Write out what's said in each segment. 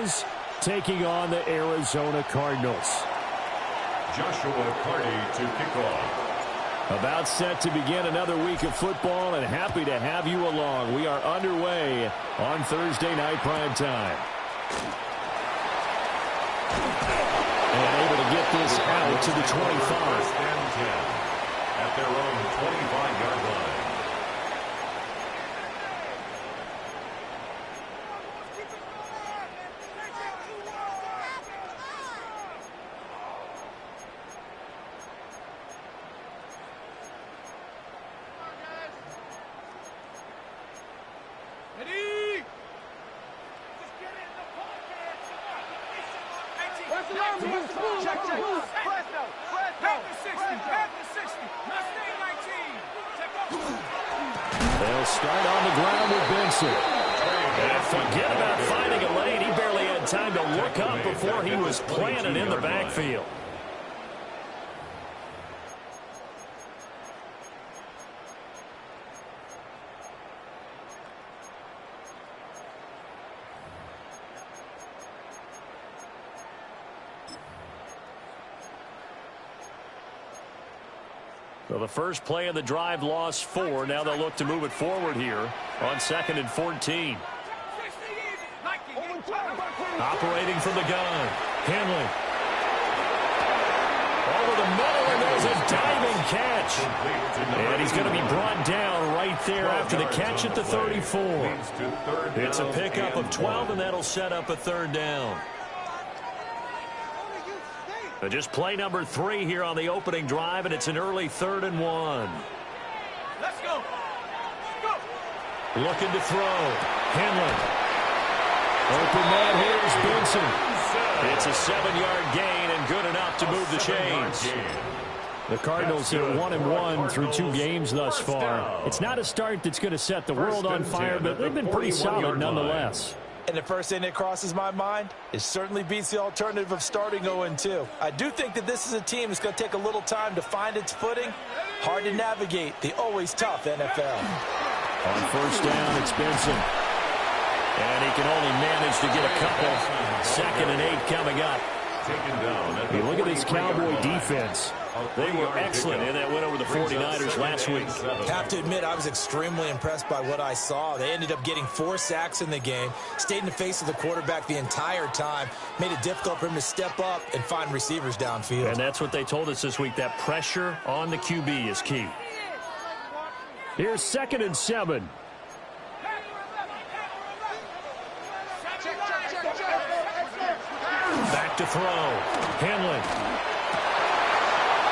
Rays taking on the Arizona Cardinals. Joshua Carty to kick off. About set to begin another week of football, and happy to have you along. We are underway on Thursday night prime time. And able to get this out to the 25. First and 10 at their own 25-yard line. They'll start on the ground with Benson. And forget about finding a lane. He barely had time to look up before he was planted in the backfield. So the first play of the drive lost 4. Now they'll look to move it forward here on 2nd and 14. Operating from the gun. Henley. Over the middle, and there's a diving catch. And he's going to be brought down right there after the catch at the 34. It's a pickup of 12, and that'll set up a 3rd down. Just play number 3 here on the opening drive, and it's an early 3rd and 1. Let's go. Go. Looking to throw. Henley. Open man, here's Benson. It's a 7-yard gain and good enough to move the chains. The Cardinals are 1-1 through 2 games thus far. It's not a start that's going to set the world on fire, but they've been pretty solid nonetheless. And the first thing that crosses my mind, it certainly beats the alternative of starting 0-2. I do think that this is a team that's going to take a little time to find its footing. Hard to navigate the always tough NFL. On first down, it's Benson. And he can only manage to get a couple. 2nd and 8 coming up. Hey, look at this Cowboy defense. They were excellent in that win over the 49ers last week. Have to admit, I was extremely impressed by what I saw. They ended up getting 4 sacks in the game, stayed in the face of the quarterback the entire time, made it difficult for him to step up and find receivers downfield. And that's what they told us this week, that pressure on the QB is key. Here's 2nd and 7. Back to throw. Henley.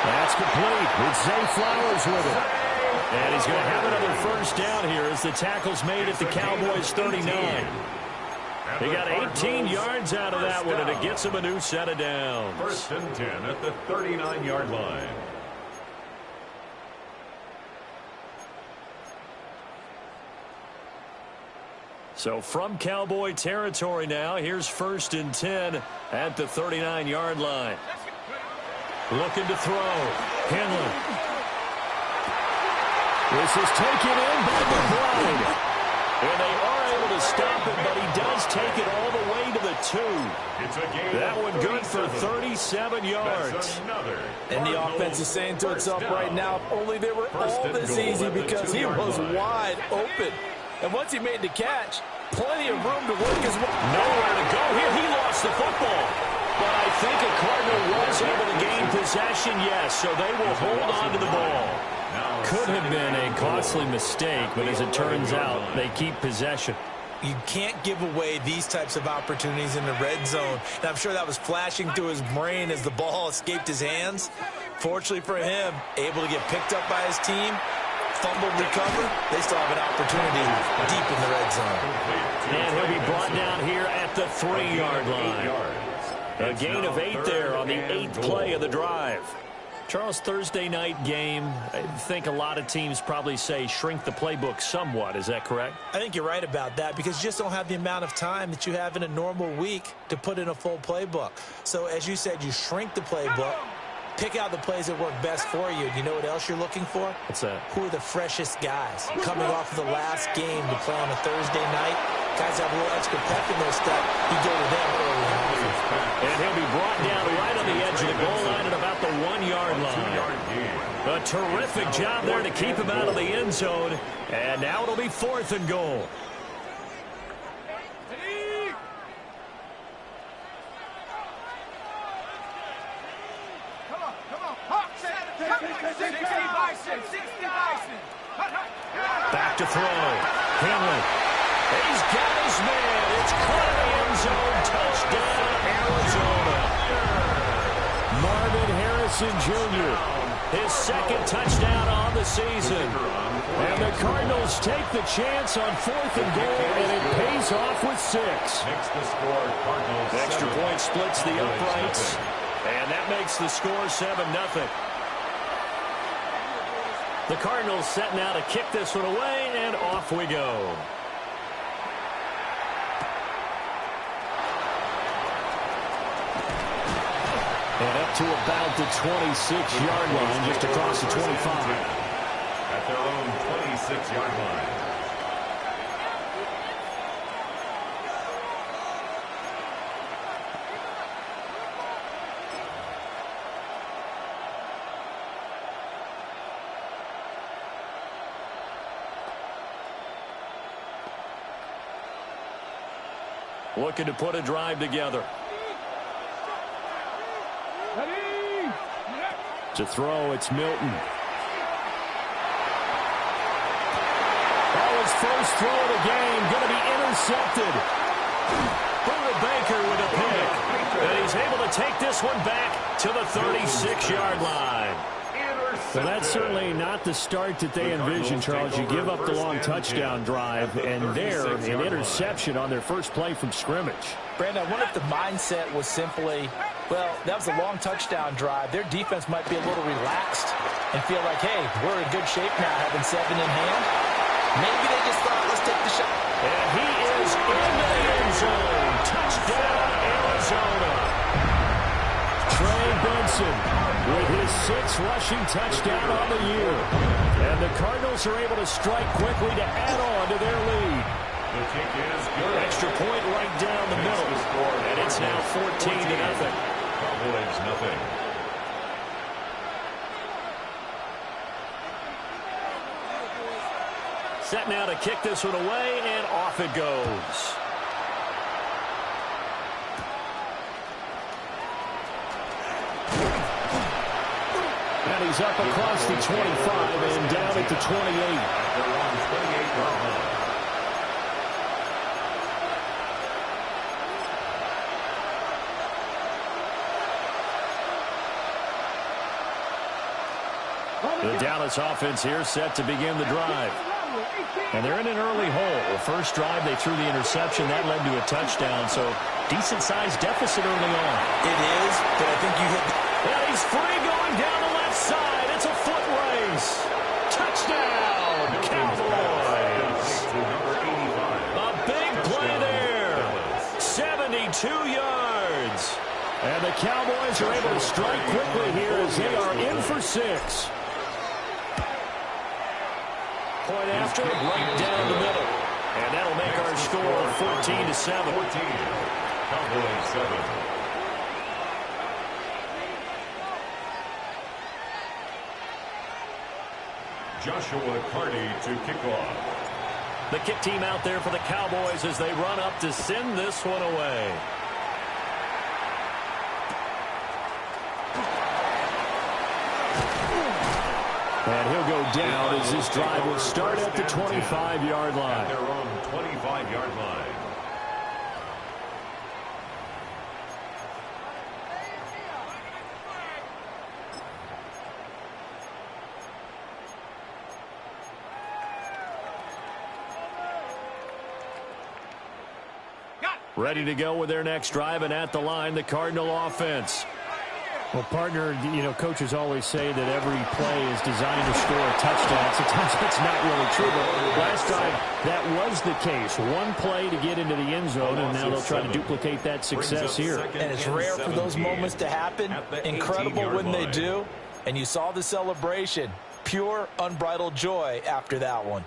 That's complete. It's Zay Flowers with it. And he's going to have another first down here as the tackle's made at the Cowboys' 39. He got 18 yards out of that one, and it gets him a new set of downs. 1st and 10 at the 39-yard line. So from Cowboy territory now, here's 1st and 10 at the 39-yard line. Looking to throw. Henley. This is taken in by McBride. And they are able to stop him, but he does take it all the way to the 2. That one good for 37 yards. And the offense is saying to itself right now, if only they were all this easy, because he was wide open. And once he made the catch, plenty of room to work as well. Nowhere to go here. He lost the football. But I think a Cardinal was able to gain possession, yes, so they will hold on to the ball. Could have been a costly mistake, but as it turns out, they keep possession. You can't give away these types of opportunities in the red zone. And I'm sure that was flashing through his brain as the ball escaped his hands. Fortunately for him, able to get picked up by his team, fumble, recover. They still have an opportunity deep in the red zone. And he'll be brought down here at the 3-yard line. A gain of 8 there on the 8th play of the drive. Charles, Thursday night game, I think a lot of teams probably say shrink the playbook somewhat. Is that correct? I think you're right about that, because you just don't have the amount of time that you have in a normal week to put in a full playbook. So as you said, you shrink the playbook, pick out the plays that work best for you. You know what else you're looking for? What's that? Who are the freshest guys coming off of the last game to play on a Thursday night? Guys have a little extra pep in their step. You go to them early Terrific job there to keep him out of the end zone. And now it'll be 4th and goal. Back to throw. Henry. He's got his man. It's caught in the end zone. Touchdown, Arizona. Marvin Harrison Jr., his 2nd touchdown on the season. And the Cardinals take the chance on 4th and goal, and it pays off with 6. Makes the score Cardinals. Extra point splits the uprights, and that makes the score 7-0. The Cardinals set now to kick this one away, and off we go. And up to about the 26-yard line, just across the 25. At their own 26-yard line. Looking to put a drive together. To throw, it's Milton. That was first throw of the game. Going to be intercepted. Buda Baker with a pick. And he's able to take this one back to the 36-yard line. Well, that's certainly not the start that they envisioned, Charles. You give up the long touchdown drive, and there, an interception on their first play from scrimmage. Brandon, I wonder if the mindset was simply, well, that was a long touchdown drive. Their defense might be a little relaxed and feel like, hey, we're in good shape now, having 7 in hand. Maybe they just thought, let's take the shot. And he is in the end zone. Touchdown, Arizona. Trey Benson with his 6th rushing touchdown on the year. And the Cardinals are able to strike quickly to add on to their lead. The kick is good. Extra point right down the middle. And it's now 14-0. Cowboys nothing. Set now to kick this one away, and off it goes. And he's up across the 25 and down at the 28. They're on 28-yard line. The Dallas offense here set to begin the drive. And they're in an early hole. The first drive, they threw the interception. That led to a touchdown, so decent-sized deficit early on. It is, but I think you hit And he's free going down the left side. It's a foot race. Touchdown, Cowboys. A big play there. 72 yards. And the Cowboys are able to strike quickly here as they are in for 6. Point after, right down the middle. And that'll make our score 14-7. 14. Cowboys 7. Joshua Carty to kick off. The kick team out there for the Cowboys as they run up to send this one away. And he'll go down as this drive will start at the 25-yard line. At their own 25-yard line. Ready to go with their next drive, and at the line, the Cardinal offense. Well, partner, coaches always say that every play is designed to score a touchdown. Sometimes that's not really true, but last time that was the case. One play to get into the end zone, and now they'll try to duplicate that success here. And it's rare for those moments to happen. Incredible when they do. And you saw the celebration. Pure, unbridled joy after that one.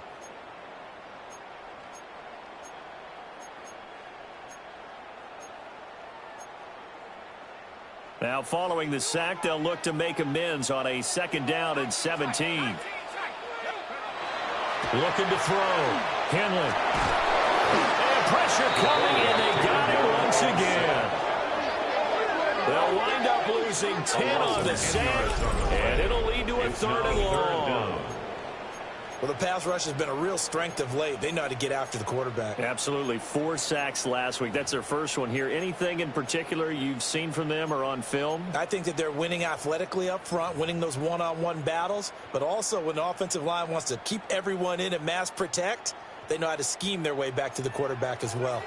Now following the sack, they'll look to make amends on a 2nd down and 17. Looking to throw. Henley. And pressure coming, and they got it once again. They'll wind up losing 10 on the sack, and it'll lead to a 3rd and long. Well, the pass rush has been a real strength of late. They know how to get after the quarterback. Absolutely. 4 sacks last week. That's their first one here. Anything in particular you've seen from them or on film? I think that they're winning athletically up front, winning those one-on-one battles, but also when the offensive line wants to keep everyone in and mass protect, they know how to scheme their way back to the quarterback as well.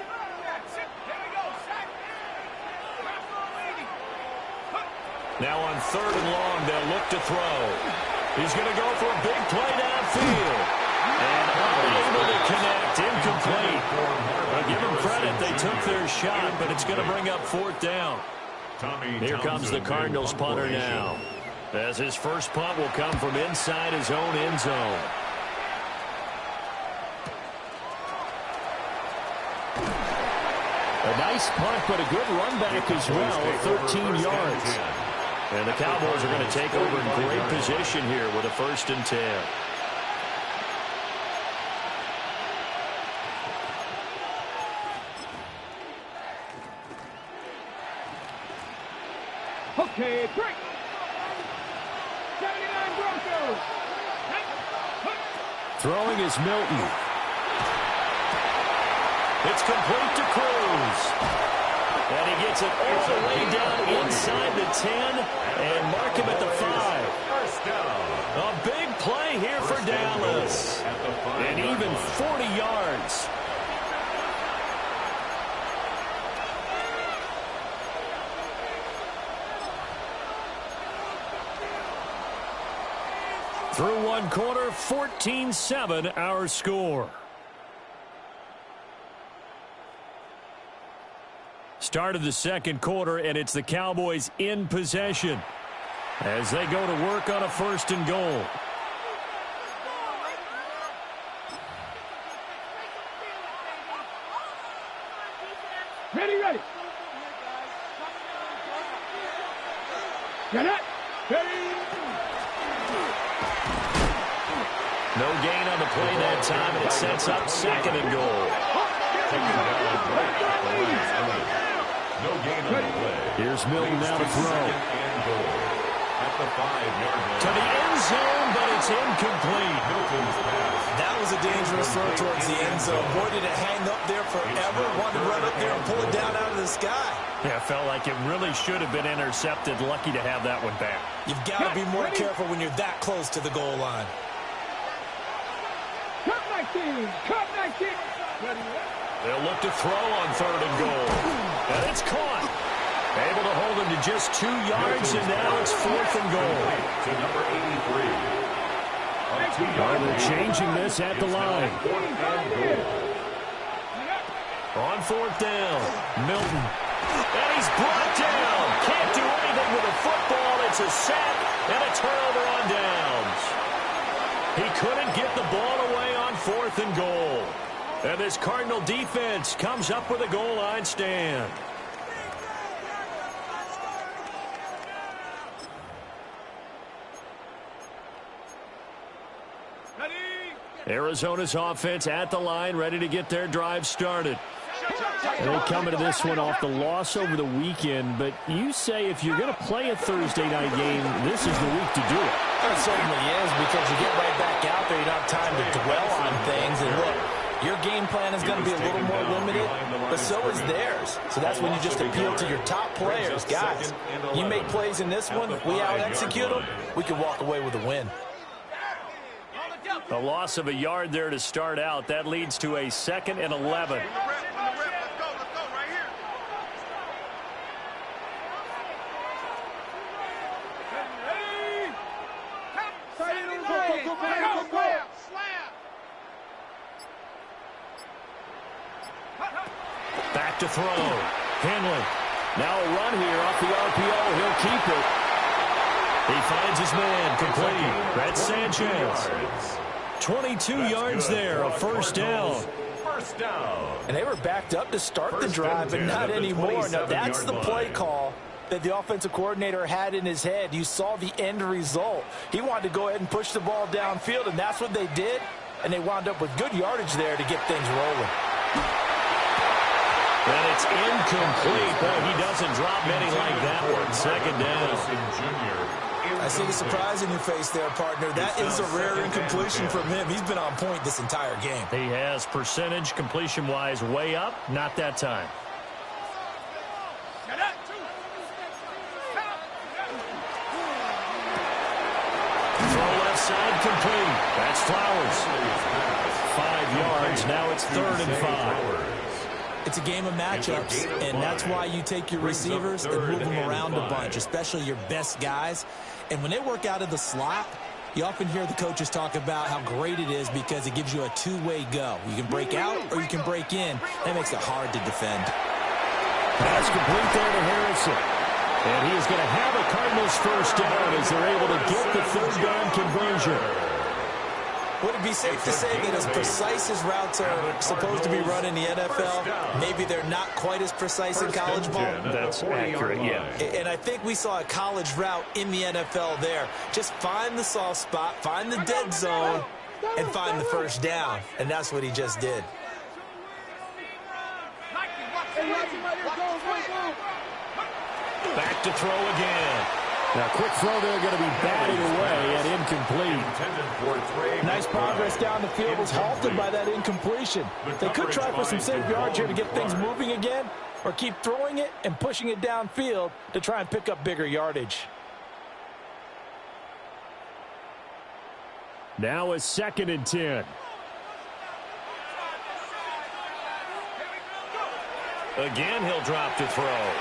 Now on 3rd and long, they'll look to throw. He's going to go for a big play downfield. And unable to connect. Incomplete. Well, give them credit. They took their shot, but it's going to bring up 4th down. Here comes the Cardinals punter now, as his first punt will come from inside his own end zone. A nice punt, but a good run back as well, 13 yards. And the Cowboys are going to take over in great position here with a 1st and 10. Okay, break. 79 Broncos. Throwing is Milton. It's complete to Cruz. And he gets it all the way down inside the 10 and mark him at the 5. First down. A big play here for Dallas. And even 40 yards. Through 1 quarter, 14-7 our score. Start of the 2nd quarter, and it's the Cowboys in possession as they go to work on a 1st and goal. Ready. Get it. Ready. No gain on the play that time, and it sets up 2nd and goal. No gain on the play. Here's Milton now to throw. At the 5-yard line. To the end zone, but it's incomplete. Milton's pass. That was a dangerous throw towards the end zone. Boy, did it hang up there forever. Wanted to run up there and pull it down out of the sky. Yeah, felt like it really should have been intercepted. Lucky to have that one back. You've got to be more careful when you're that close to the goal line. Cut 19. Cut 19. They'll look to throw on 3rd and goal. And it's caught. Able to hold him to just 2 yards, and now it's 4th and goal. To number 83. They're changing this at the line. On 4th down, Milton. And he's brought down. Can't do anything with a football. It's a sack and a turnover on downs. He couldn't get the ball away on 4th and goal. And this Cardinal defense comes up with a goal line stand. Arizona's offense at the line, ready to get their drive started. They come into this one off the loss over the weekend, but you say if you're going to play a Thursday night game, this is the week to do it. It certainly is, because you get right back out there. You don't have time to dwell on things. And look, your game plan is going to be a little more limited, but so is theirs. So that's when you just appeal to your top players. Guys, you make plays in this one, we out-execute them, we can walk away with a win. A loss of a yard there to start out. That leads to a 2nd and 11. Back to throw. Henley. Now a run here off the RPO. He'll keep it. He finds his man complete. That's Sanchez. 22 yards there, a 1st down. First down. And they were backed up to start the drive, but not anymore. Now, that's the play call that the offensive coordinator had in his head. You saw the end result. He wanted to go ahead and push the ball downfield, and that's what they did, and they wound up with good yardage there to get things rolling. And it's incomplete. Boy, he doesn't drop many like that one. Second down. I see the surprise in your face there, partner. That is a rare incompletion from him. He's been on point this entire game. He has percentage completion-wise way up. Not that time. Throw left side complete. That's Flowers. 5 yards. Now it's 3rd and 5. It's a game of matchups, and that's why you take your receivers and move them around a bunch, especially your best guys. And when they work out of the slot, you often hear the coaches talk about how great it is because it gives you a two-way go. You can break out or you can break in. That makes it hard to defend. Pass complete there to Harrison. And he is going to have a Cardinals first down as they're able to get the 3rd down conversion. Would it be safe to say that as precise as routes are supposed to be run in the NFL, maybe they're not quite as precise in college ball? That's accurate, yeah. And I think we saw a college route in the NFL there. Just find the soft spot, find the dead zone, and find the first down. And that's what he just did. Back to throw again. Now, quick throw there, going to be batted away and incomplete. Nice progress down the field was halted by that incompletion. They could try for some safe yards here to get things moving again, or keep throwing it and pushing it downfield to try and pick up bigger yardage. Now a 2nd and 10. Again, he'll drop to throw.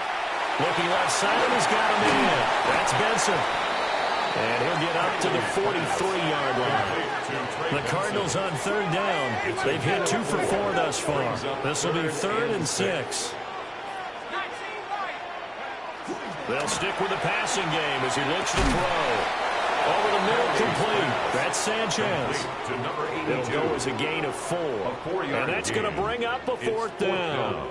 Looking left side, and he's got him in. That's Benson. And he'll get up to the 43-yard line. The Cardinals on 3rd down. They've hit 2 for 4 thus far. This will be 3rd and 6. They'll stick with the passing game as he looks to throw. Over the middle, complete. That's Sanchez. They'll go as a gain of 4. And that's going to bring up a 4th down.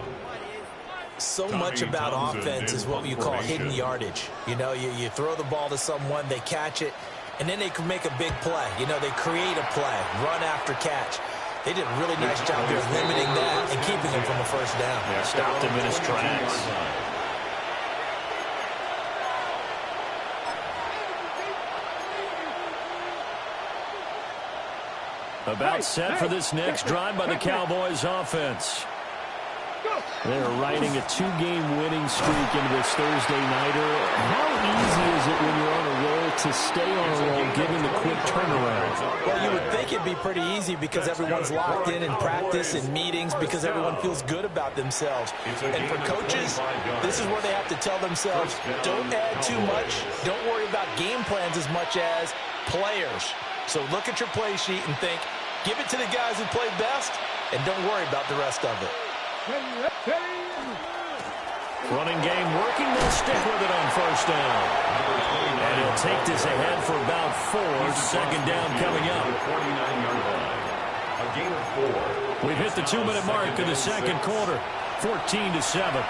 So much about offense is what you call hidden yardage. You know, you throw the ball to someone, they catch it, and then they can make a big play. You know, they create a play, run after catch. They did a really nice job here limiting that and keeping him from a first down. Yeah, stopped him in his tracks. About set for this next drive by the Cowboys offense. They're riding a 2-game winning streak into this Thursday nighter. How easy is it when you're on a roll to stay on a roll given the quick turnaround? Well, you would think it'd be pretty easy because everyone's locked in practice and meetings because everyone feels good about themselves. And for coaches, this is where they have to tell themselves, don't add too much. Don't worry about game plans as much as players. So look at your play sheet and think, give it to the guys who play best, and don't worry about the rest of it. Running game working. They'll stick with it on first down. And he'll take this ahead for about 4. 2nd down coming up. A gain of 4. We've hit the 2-minute mark in the 2nd quarter. 14-7.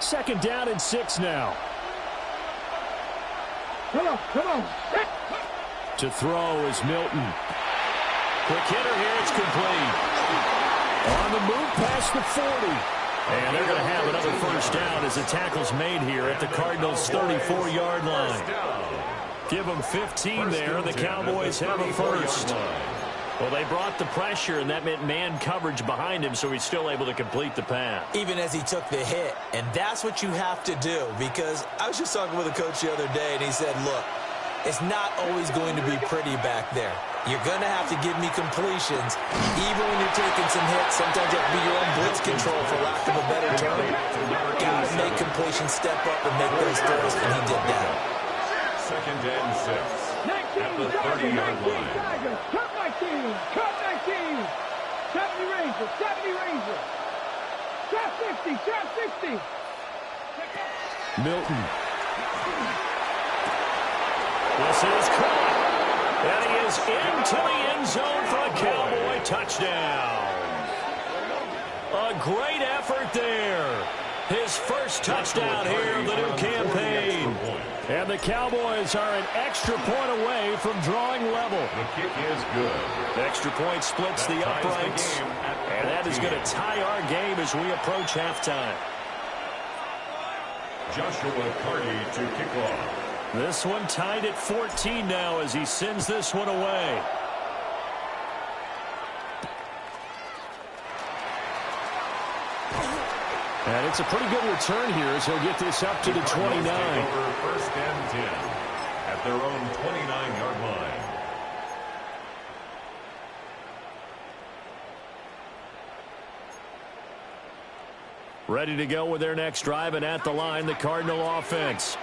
Second down and 6 now. Come on. To throw is Milton. Quick hitter here. It's complete. On the move past the 40. And they're going to have another first down as the tackle's made here at the Cardinals' 34-yard line. Give them 15 there. The Cowboys have a first. Well, they brought the pressure, and that meant man coverage behind him, so he's still able to complete the pass. Even as he took the hit. And that's what you have to do, because I was just talking with a coach the other day, and he said, look, it's not always going to be pretty back there. You're going to have to give me completions. Even when you're taking some hits, sometimes you have to be your own blitz control, for lack of a better term. Got to make completions step up and make those throws, and he did that. 2nd and 6. At the 30-yard line. Cut 19. Heavy Ranger. Shot 60. Shot 60. Milton. This is caught. And he is into the end zone for a Cowboy touchdown. A great effort there. His first touchdown here of the new campaign. And the Cowboys are an extra point away from drawing level. The kick is good. Extra point splits the uprights. And that is going to tie our game as we approach halftime. Joshua Carty to kick off. This one tied at 14 now as he sends this one away. And it's a pretty good return here as he'll get this up to the 29. Over first and 10 at their own 29-yard line. Ready to go with their next drive, and at the line, the Cardinal offense.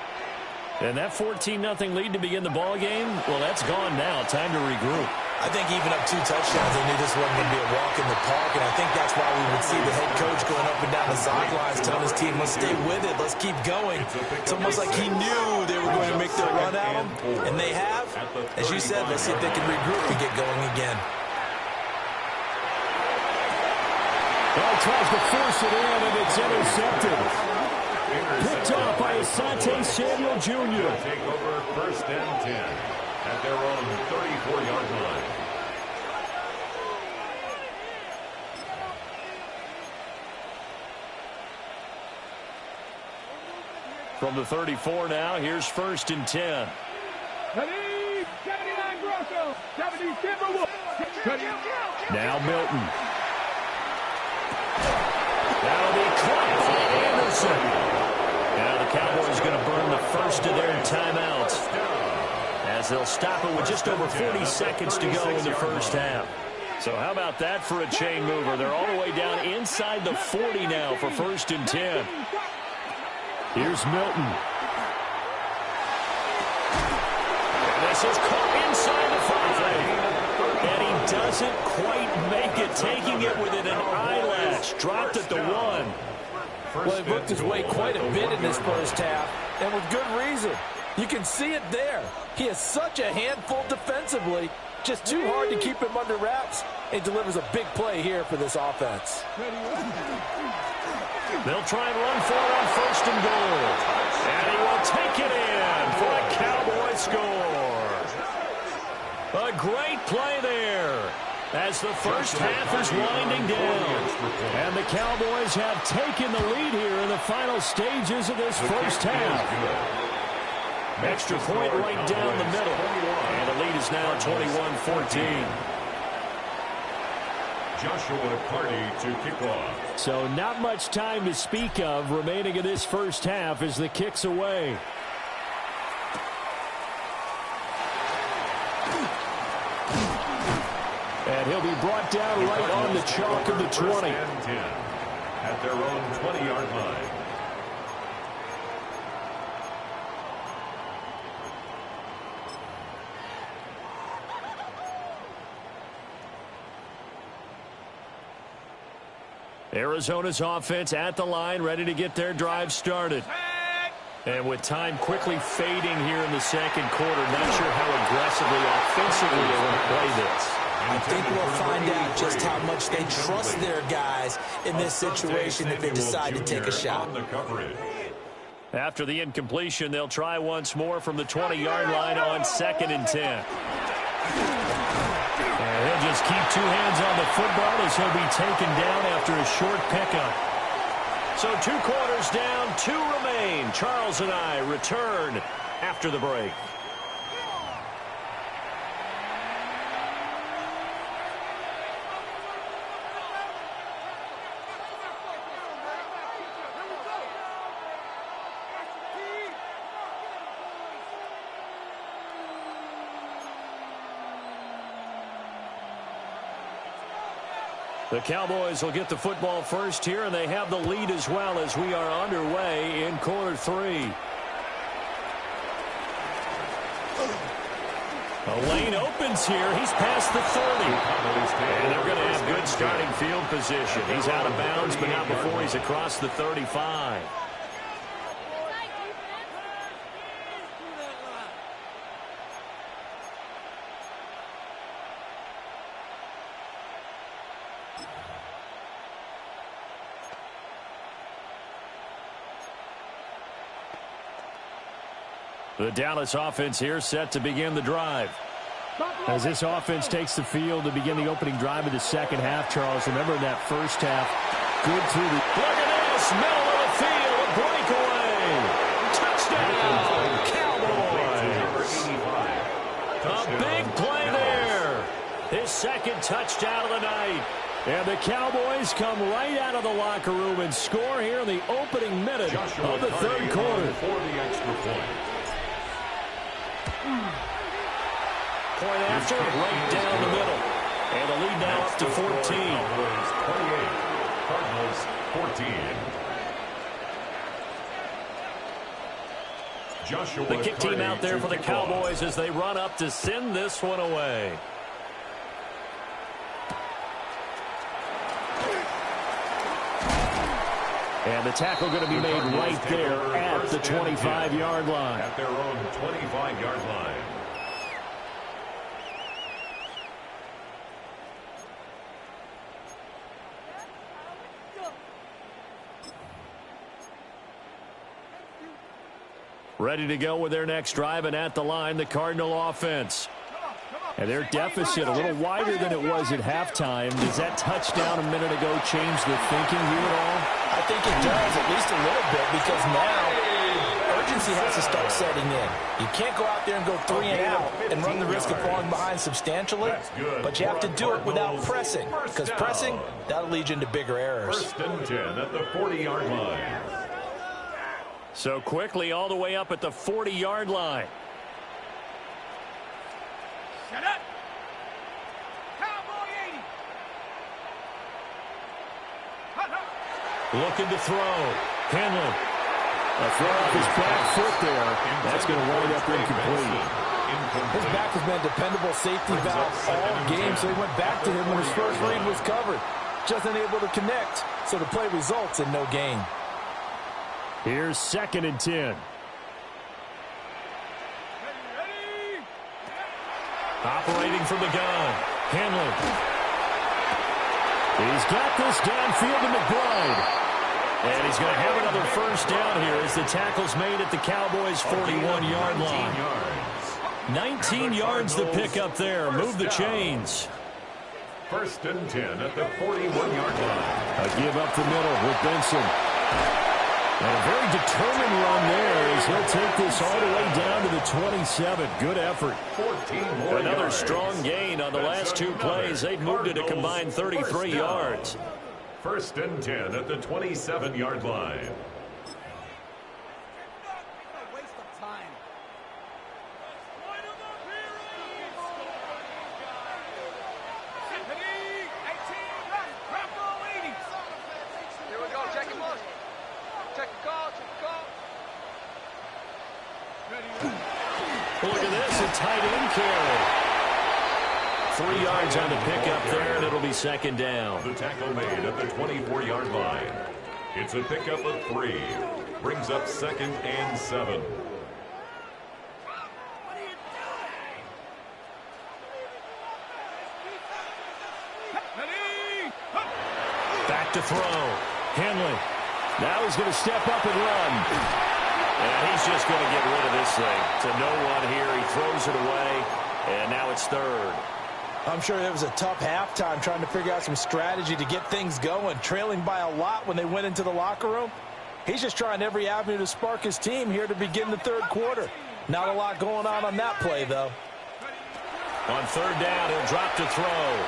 And that 14-0 lead to begin the ball game, well, that's gone now. Time to regroup. I think even up 2 touchdowns, they knew this wasn't going to be a walk in the park, and I think that's why we would see the head coach going up and down the sidelines telling his team, let's stay with it, let's keep going. It's almost like he knew they were going to make their run at him, and they have. As you said, let's see if they can regroup and get going again. Well, tries to force it in, and it's intercepted. Picked off by Asante Samuel Jr. Take over first and 10 at their own 34-yard line. From the 34 now, here's first and 10. 79 Broncos. 70 Timberwolves. Now Milton. That'll be caught by Anderson. Now the Cowboys going to burn the first of their timeouts as they'll stop it with just over 40 seconds to go in the first half. So how about that for a chain mover? They're all the way down inside the 40 now for first and 10. Here's Milton. And this is caught inside the 5. And he doesn't quite make it, taking it within an eyelash. Dropped at the 1. Well, he worked his way quite a bit in this first half, and with good reason. You can see it there. He is such a handful defensively. Just too hard to keep him under wraps. He delivers a big play here for this offense. They'll try and run for it on first and goal. And he will take it in for a Cowboy score. A great play there as the first half is winding down. And the Cowboys have taken the lead here in the final stages of this first half. Extra point right down the middle. And the lead is now 21-14. Joshua Carty to kick off. So not much time to speak of remaining in this first half as the kick's away. And he'll be brought down right on the chalk of the 20. At their own 20-yard line. Arizona's offense at the line, ready to get their drive started. And with time quickly fading here in the second quarter, not sure how aggressively, offensively they want to play this. I think we'll find out just how much they trust their guys in this situation if they decide to take a shot. After the incompletion, they'll try once more from the 20-yard line on second and 10. And he'll just keep 2 hands on the football as he'll be taken down after a short pickup. So 2 quarters down, 2 remain. Charles and I return after the break. The Cowboys will get the football first here, and they have the lead as well as we are underway in quarter 3. A lane opens here. He's past the 30. And they're going to have good starting field position. He's out of bounds, but not before he's across the 35. The Dallas offense here set to begin the drive. As this offense takes the field to begin the opening drive of the second half, Charles, remember in that first half, good through the... Look at this, middle of the field, a breakaway. Touchdown, Cowboys. A big play there. His second touchdown of the night. And the Cowboys come right out of the locker room and score here in the opening minute of the third quarter. For the extra point. Point after, right down the middle. And the lead now up to 14. Cardinals 14. The kick team out there for the Cowboys as they run up to send this one away. And the tackle going to be made right there at the 25-yard line. At their own 25-yard line. Ready to go with their next drive, and at the line, the Cardinal offense. And their deficit a little wider than it was at halftime. Does that touchdown a minute ago change the thinking here at all? I think it does, at least a little bit, because now urgency has to start setting in. You can't go out there and go 3 and out and run the risk of falling behind substantially, but you have to do it without pressing, because pressing, that'll lead you into bigger errors. First and 10 at the 40-yard line. So quickly all the way up at the 40-yard line. Shut up. Cowboy 80. Looking to throw. Henley. A throw off his back foot there. That's going to wind up incomplete. His back has been a dependable safety valve all game, so he went back to him when his first read was covered. Just unable to connect, so the play results in no gain. Here's 2nd and 10. Operating from the gun. Henley. He's got this downfield to McBride. And he's going to have another first down here as the tackle's made at the Cowboys' 41-yard line. 19 yards the pick up there. Move the chains. First and 10 at the 41-yard line. A give up the middle with Benson. And a very determined run there as he'll take this all the way down to the 27. Good effort. 14 more Another yards. strong gain on the last 2 plays. They've moved it a combined 33 yards. First and 10 at the 27-yard line. Look at this, a tight end carry. 3 yards on the pickup there, and it'll be 2nd down. The tackle made at the 24-yard line. It's a pickup of 3. Brings up 2nd and 7. Back to throw. Henley. Now he's going to step up and run. And he's just going to get rid of this thing. To no one here. He throws it away, and now it's 3rd. I'm sure it was a tough halftime trying to figure out some strategy to get things going, trailing by a lot when they went into the locker room. He's just trying every avenue to spark his team here to begin the third quarter. Not a lot going on that play, though. On 3rd down, he'll drop to throw.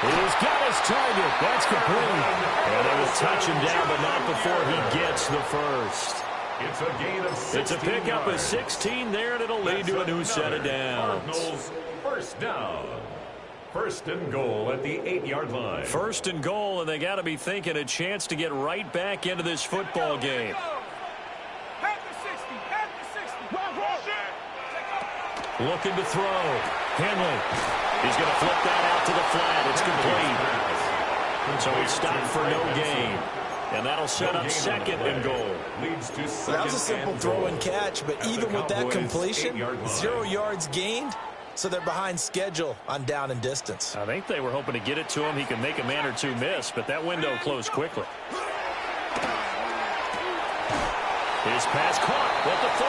He's got his target. That's complete. And they will touch him down, but not before he gets the first. It's a gain of 16 It's a pickup of yards. 16 there, and it'll lead to a new set of downs. Cardinals first down. First and goal at the 8-yard line. 1st and goal, and they got to be thinking a chance to get right back into this football game. Looking to throw. Henley. He's going to flip that out to the flat. It's complete. So he stopped for no gain. And that'll set up second and goal. That was a simple throw and catch, but even with that completion, 0 yards gained, so they're behind schedule on down and distance. I think they were hoping to get it to him. He can make a man or two miss, but that window closed quickly. His pass caught at the 4.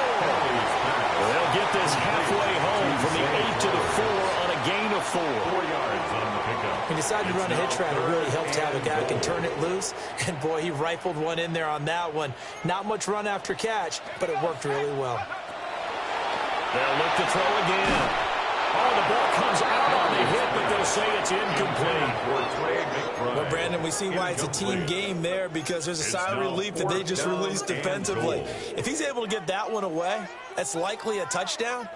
They'll get this halfway home from the 8 to the 4 on a gain of 4. 4 yards on the pickup. He decided to run a hitch route. It really helped have a guy who can turn it loose. And, boy, he rifled one in there on that one. Not much run after catch, but it worked really well. They'll look to throw again. Oh, the ball comes out on the hit, but they'll say it's incomplete. Well, Brandon, we see why it's a team game there, because there's a sigh of relief that they just released defensively. If he's able to get that one away, that's likely a touchdown.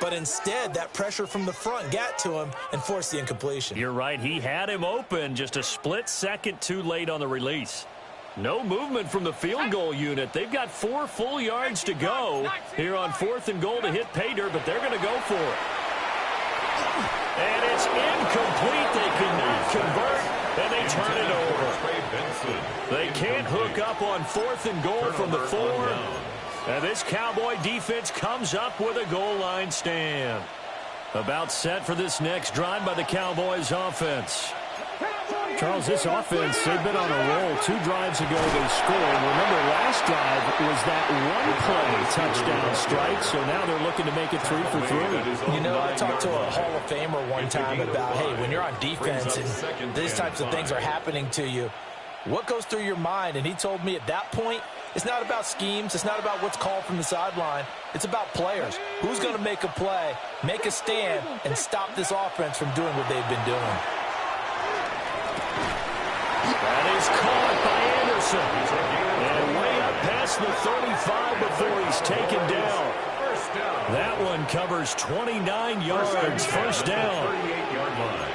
But instead, that pressure from the front got to him and forced the incompletion. You're right. He had him open, just a split second too late on the release. No movement from the field goal unit. They've got 4 full yards to go here on 4th and goal to hit pay dirt, but they're going to go for it. And it's incomplete. They cannot convert, and they turn it over. They can't hook up on 4th and goal from the 4. And this Cowboy defense comes up with a goal line stand. About set for this next drive by the Cowboys offense. Charles, this offense, they've been on a roll. 2 drives ago they scored. Remember, last drive was that one-play touchdown strike, so now they're looking to make it 3 for 3. You know, I talked to a Hall of Famer one time about, hey, when you're on defense and these types of things are happening to you, what goes through your mind? And he told me at that point, it's not about schemes. It's not about what's called from the sideline. It's about players. Who's going to make a play, make a stand, and stop this offense from doing what they've been doing? That is caught by Anderson. And way up past the 35 before he's taken down. That one covers 29 yards. First down. 38-yard line.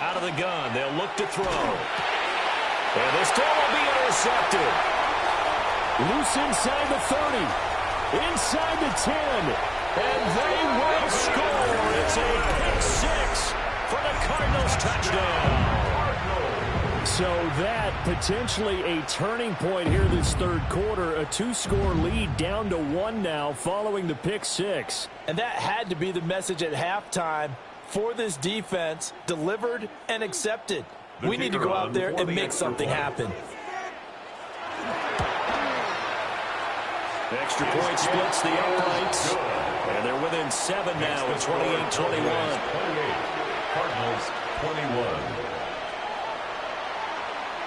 Out of the gun. They'll look to throw. And this still will be intercepted. Loose inside the 30. Inside the 10. And they will score. It's a pick 6 for the Cardinals touchdown. So that potentially a turning point here this third quarter. A 2-score lead down to 1 now following the pick 6. And that had to be the message at halftime for this defense, delivered and accepted. We need to go out there and make something happen. The extra point splits the uprights. And they're within 7 now at 28-21. Cardinals 21.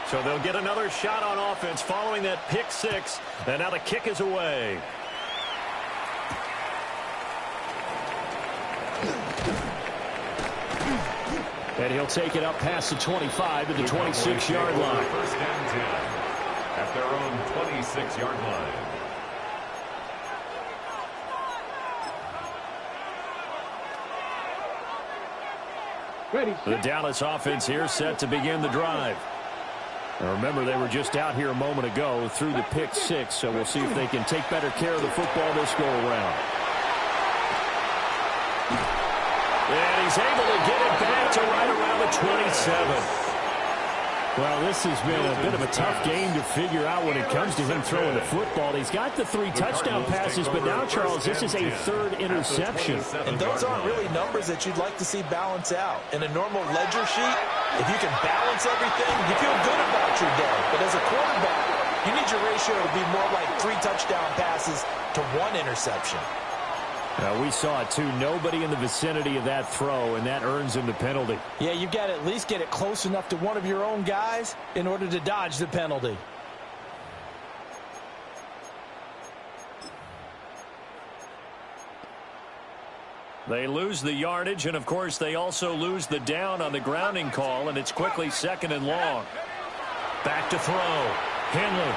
So they'll get another shot on offense following that pick 6. And now the kick is away. And he'll take it up past the 25 to the 26-yard line. First down 10 at their own 26-yard line. The Dallas offense here set to begin the drive. Now remember, they were just out here a moment ago through the pick 6, so we'll see if they can take better care of the football this go-around. And he's able to get it back to right around the 27. Well, this has been a bit of a tough game to figure out when it comes to him throwing the football. He's got the 3 touchdown passes, but now, Charles, this is a 3rd interception. And those aren't really numbers that you'd like to see balance out. In a normal ledger sheet, if you can balance everything, you feel good about your day. But as a quarterback, you need your ratio to be more like 3 touchdown passes to 1 interception. We saw it, too. Nobody in the vicinity of that throw, and that earns him the penalty. Yeah, you've got to at least get it close enough to one of your own guys in order to dodge the penalty. They lose the yardage, and, of course, they also lose the down on the grounding call, and it's quickly 2nd and long. Back to throw. Henley.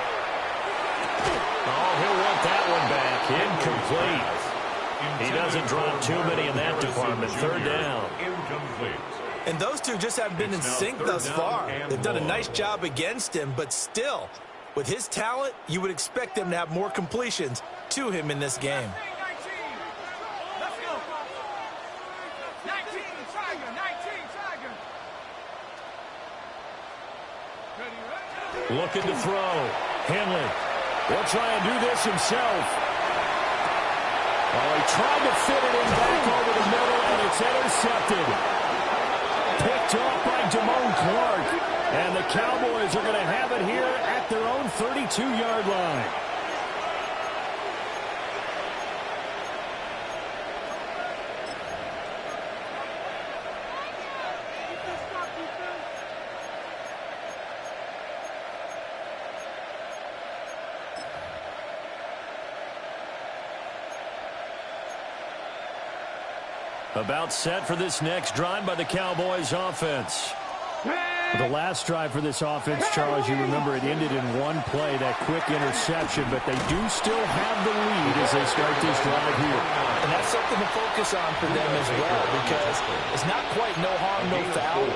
Oh, he'll want that one back. Incomplete. He doesn't drop too many in that department. 3rd down. And those two just haven't been in sync thus far. They've done a nice job against him, but still, With his talent, you would expect them to have more completions to him in this game. Looking to throw. Henley will try and do this himself. Oh, he tried to fit it in back over the middle, and it's intercepted. Picked off by Damone Clark. And the Cowboys are going to have it here at their own 32-yard line. About set for this next drive by the Cowboys offense. The last drive for this offense, Charles, you remember it ended in one play, that quick interception, but they do still have the lead as they start this drive here. And that's something to focus on for them as well, because it's not quite no harm, no foul.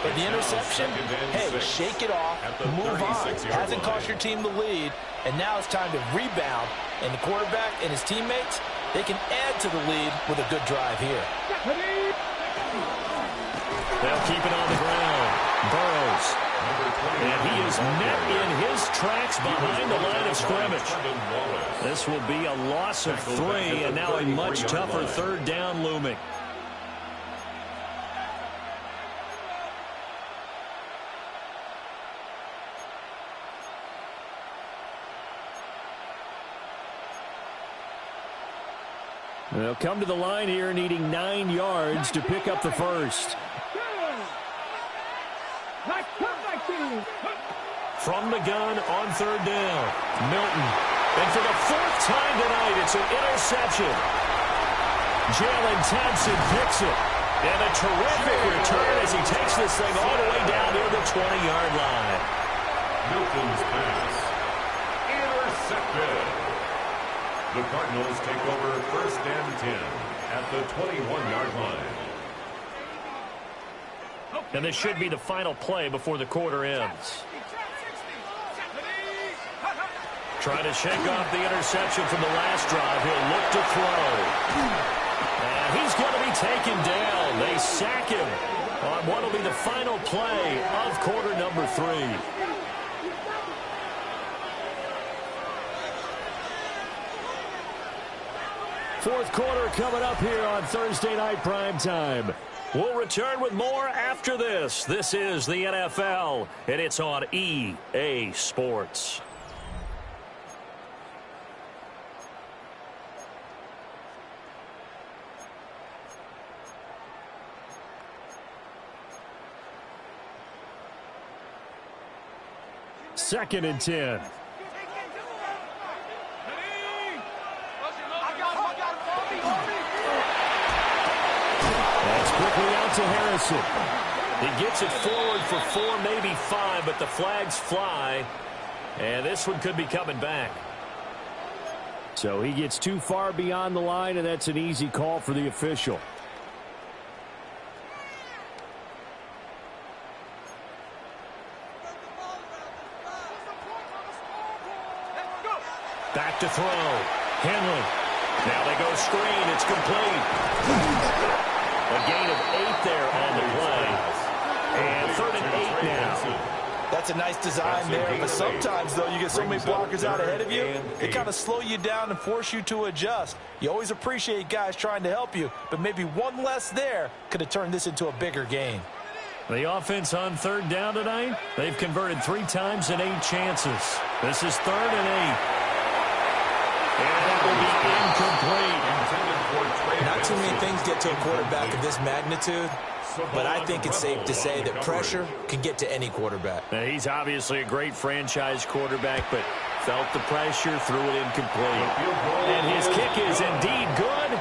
But the interception, hey, shake it off, move on. It hasn't cost your team the lead, and now it's time to rebound. And the quarterback and his teammates, they can add to the lead with a good drive here. They'll keep it on the ground. Burrows. And he is met in his tracks behind the line of scrimmage. This will be a loss of 3, and now a much tougher third down looming. They'll come to the line here needing 9 yards to pick up the first. From the gun on third down, Milton. And for the 4th time tonight, it's an interception. Jalen Thompson picks it. And a terrific return as he takes this thing all the way down near the 20-yard line. Milton's pass. Intercepted. The Cardinals take over 1st and 10 at the 21-yard line. And this should be the final play before the quarter ends. Trying to shake off the interception from the last drive. He'll look to throw. And he's going to be taken down. They sack him on what will be the final play of quarter number 3. Fourth quarter coming up here on Thursday Night Primetime. We'll return with more after this. This is the NFL, and it's on EA Sports. Second and 10. That's quickly out to Harrison. He gets it forward for 4, maybe 5, but the flags fly. And this one could be coming back. So he gets too far beyond the line, and that's an easy call for the official. Back to throw. Henley. Now they go screen. It's complete. A gain of 8 there on the play. And 3rd and 8 now. That's a nice design there, but sometimes, though, you get so many blockers out ahead of you, they kind of slow you down and force you to adjust. You always appreciate guys trying to help you, but maybe one less there could have turned this into a bigger game. The offense on third down tonight, they've converted 3 times in 8 chances. This is 3rd and 8. And that will be incomplete. Not too many things get to a quarterback of this magnitude, but I think it's safe to say that pressure can get to any quarterback. Now, he's obviously a great franchise quarterback, but felt the pressure, threw it incomplete. And his kick is indeed good.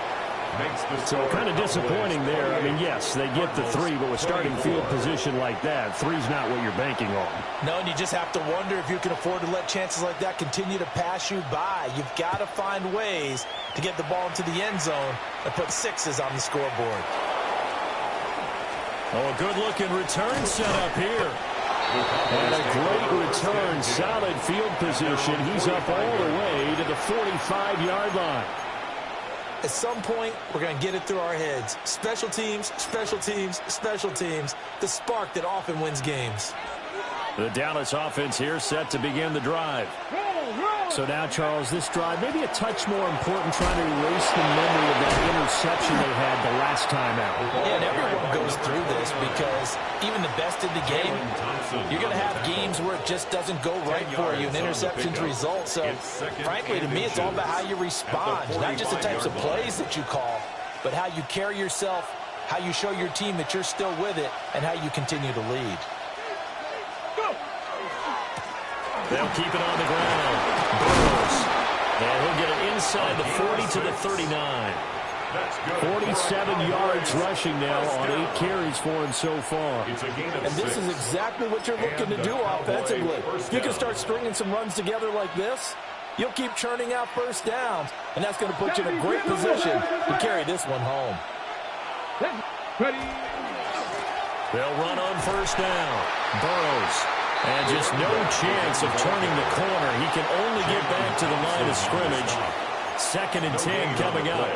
So kind of disappointing there. I mean, yes, they get the 3, but with starting field position like that, 3's not what you're banking on. No, and you just have to wonder if you can afford to let chances like that continue to pass you by. You've got to find ways to get the ball into the end zone and put 6s on the scoreboard. Oh, a good-looking return set up here. And a great return, solid field position. He's up all the way to the 45-yard line. At some point, we're going to get it through our heads. Special teams, special teams, special teams. The spark that often wins games. The Dallas offense here set to begin the drive. So now, Charles, this drive maybe a touch more important, trying to erase the memory of that interception they had the last time out. Yeah, and everyone goes through this because even the best in the game, you're going to have games where it just doesn't go right for you, and interceptions result. So, frankly, to me, it's all about how you respond, not just the types of plays that you call, but how you carry yourself, how you show your team that you're still with it, and how you continue to lead. They'll keep it on the ground. Burrows. And he'll get it inside the 40 to the 39. 47 yards rushing now on 8 carries for him so far. And this is exactly what you're looking to do offensively. You can start stringing some runs together like this. You'll keep churning out first downs, and that's going to put you in a great position to carry this one home. They'll run on first down. Burrows. And just no chance of turning the corner. He can only get back to the line of scrimmage. 2nd and 10 coming up.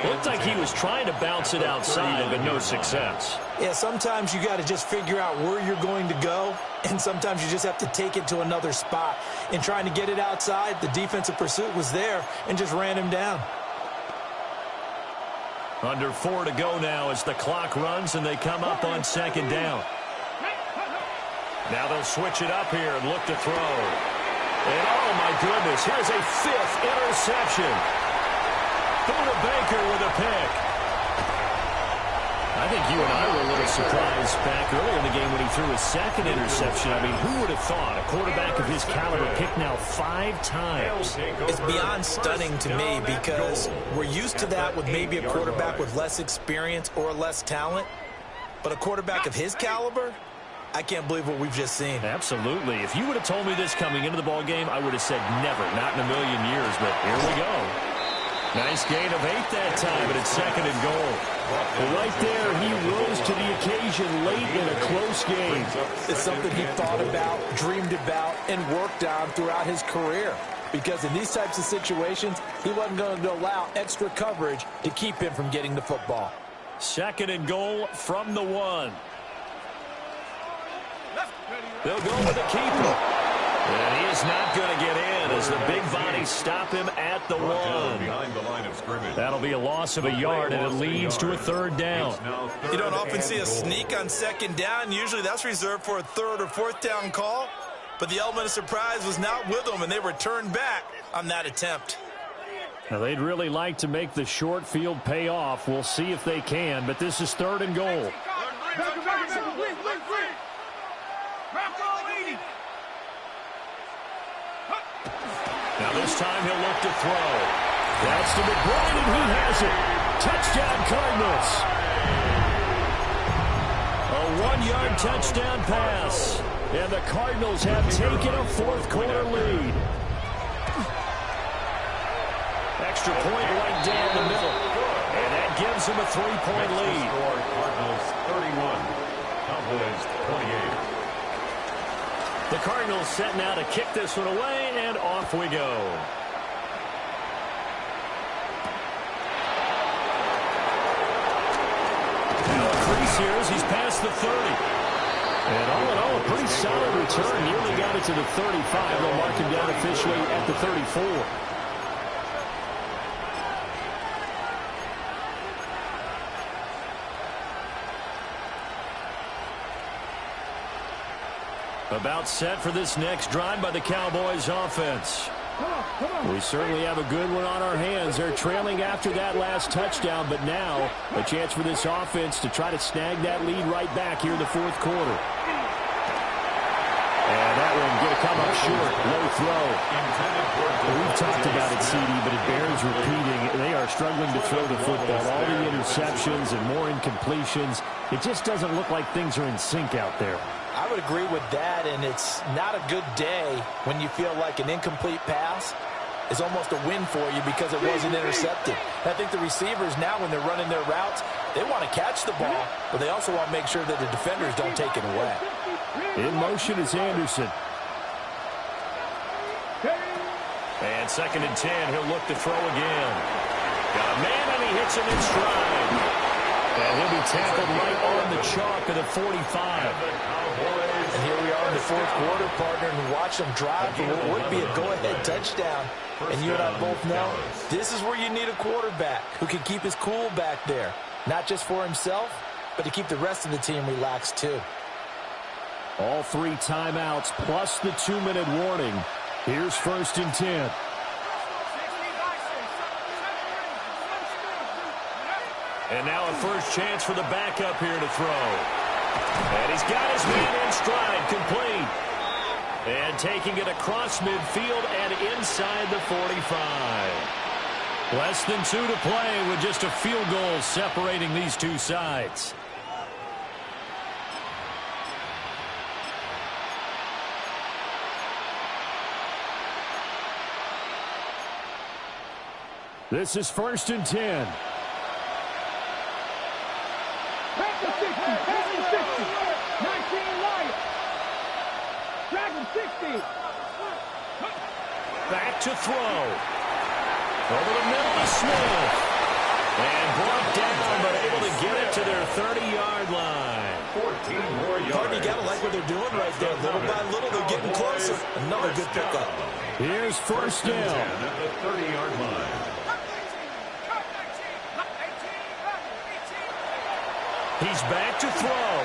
Looked like he was trying to bounce it outside, but no success. Yeah, sometimes you got to just figure out where you're going to go, and sometimes you just have to take it to another spot. In trying to get it outside, the defensive pursuit was there and just ran him down. Under 4 to go now as the clock runs, and they come up on 2nd down. Now they'll switch it up here and look to throw. And, oh, my goodness, here's a 5th interception. Buda Baker with a pick. I think you and I were a little surprised back earlier in the game when he threw his 2nd interception. I mean, who would have thought a quarterback of his caliber picked now 5 times? It's beyond stunning to me because we're used to that with maybe a quarterback with less experience or less talent. But a quarterback of his caliber, I can't believe what we've just seen. Absolutely. If you would have told me this coming into the ball game, I would have said never, not in a million years, but here we go. Nice gain of 8 that time, but it's 2nd and goal. Well, right there, he rose to the occasion late in a close game. It's something he thought about, dreamed about, and worked on throughout his career. Because in these types of situations, he wasn't going to allow extra coverage to keep him from getting the football. 2nd and goal from the 1. They'll go with a keeper. And he is not going to get in as the big bodies stop him at the 1. That'll be a loss of a yard, and it leads to a 3rd down. You don't often see a sneak on 2nd down. Usually that's reserved for a 3rd or 4th down call. But the element of surprise was not with them, and they returned back on that attempt. Now, they'd really like to make the short field pay off. We'll see if they can, but this is 3rd and goal. Now this time he'll look to throw. That's to McBride, and he has it. Touchdown, Cardinals. A 1-yard touchdown pass. And the Cardinals have taken a 4th quarter lead. Extra point right down the middle. And that gives them a 3-point lead. Cardinals 31. Cowboys 28. The Cardinals set now to kick this one away, and off we go. Now a crease here as he's past the 30. And all in all, a pretty solid return. Nearly got it to the 35. They'll mark him down officially at the 34. About set for this next drive by the Cowboys offense. We certainly have a good one on our hands. They're trailing after that last touchdown, but now a chance for this offense to try to snag that lead right back here in the 4th quarter. And that one going to come up short. Low throw. We've talked about it, CD, but it bears repeating. They are struggling to throw the football. All the interceptions and more incompletions. It just doesn't look like things are in sync out there. I would agree with that, and it's not a good day when you feel like an incomplete pass is almost a win for you because it wasn't intercepted. I think the receivers now, when they're running their routes, they want to catch the ball, but they also want to make sure that the defenders don't take it away. In motion is Anderson. And 2nd and 10, he'll look to throw again. Got a man, and he hits him in stride. And he'll be tackled right on the chalk of the 45. And here we are in the 4th quarter, partner, and watch them drive for what would be a go-ahead touchdown. And you and I both know this is where you need a quarterback who can keep his cool back there. Not just for himself, but to keep the rest of the team relaxed too. All 3 timeouts plus the 2-minute warning. Here's 1st and 10. And now a first chance for the backup here to throw. And he's got his man in stride, complete. And taking it across midfield and inside the 45. Less than 2 to play with just a field goal separating these two sides. This is 1st and 10. Back to 60, back to 60. 19 right. Dragon 60. Back to throw. Over the middle to Smith. And brought down, but able to get it to their 30-yard line. 14 more yards. Partner, you got to like what they're doing right there. Little by little, they're getting closer. Another good pickup. Here's 1st down. At the 30-yard line. He's back to throw.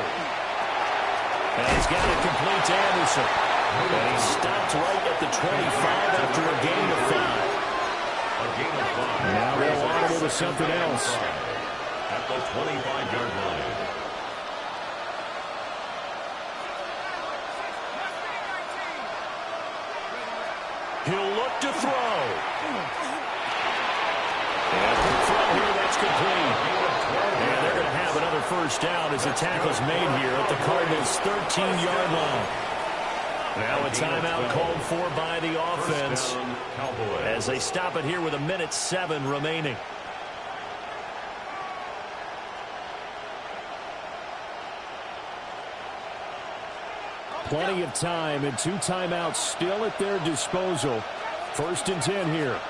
And he's got it complete to Anderson. And he stopped right at the 25 after a gain of 5. A gain of 5. Now they'll line it with something else. At the 25-yard line. He'll look to throw. And the throw here, that's complete. And they're going to have another first down as the tackle's made here at the Cardinals' 13-yard line. Now a timeout called for by the offense as they stop it here with 1:07 remaining. Plenty of time and 2 timeouts still at their disposal. 1st and 10 here.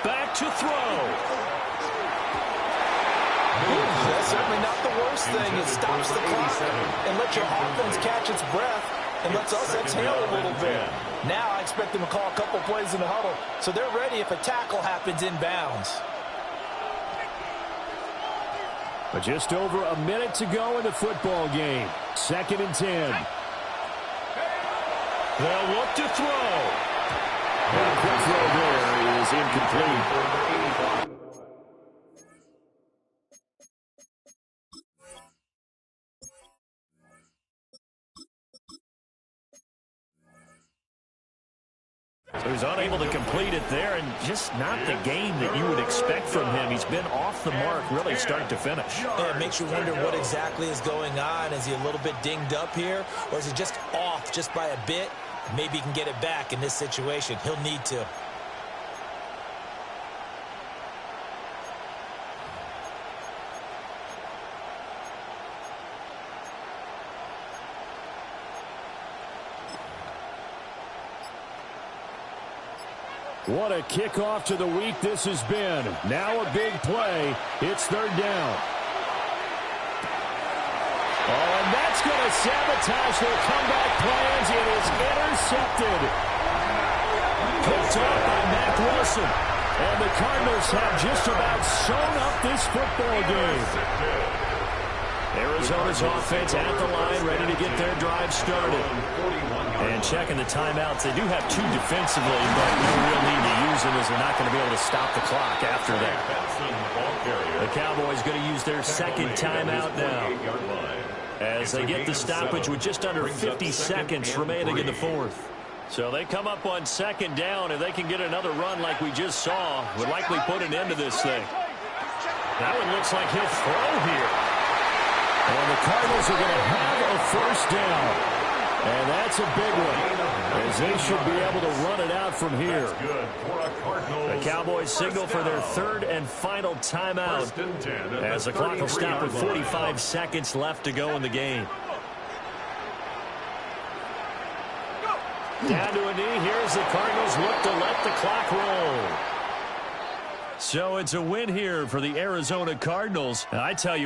Back to throw. That's certainly not the worst thing. It stops the clock and lets your offense catch its breath and lets us exhale a little bit. Now I expect them to call a couple plays in the huddle so they're ready if a tackle happens inbounds. But just over a minute to go in the football game. 2nd and 10. They'll look to throw. And a quick throw there is incomplete. So he's unable to complete it there, and just not the game that you would expect from him. He's been off the mark really start to finish. Yeah, it makes you wonder what exactly is going on. Is he a little bit dinged up here, or is he just off just by a bit? Maybe he can get it back in this situation. He'll need to. What a kickoff to the week this has been. Now a big play. It's 3rd down. Oh, and that's going to sabotage their comeback plans. It is intercepted. Picked off by Mack Wilson. And the Cardinals have just about sewn up this football game. Arizona's offense at the line, ready to get their drive started. And checking the timeouts. They do have 2 defensively, but no real need to use them as they're not going to be able to stop the clock after that. The Cowboys going to use their 2nd timeout now as they get the stoppage with just under 50 seconds remaining in the 4th. So they come up on 2nd down. If they can get another run like we just saw, would likely put an end to this thing. That one looks like he'll throw here. And the Cardinals are going to have a first down. And that's a big one, as they should be able to run it out from here. The Cowboys signal for their 3rd and final timeout as the clock will stop with 45 seconds left to go in the game. Down to a knee. Here's the Cardinals look to let the clock roll. So it's a win here for the Arizona Cardinals. And I tell you what,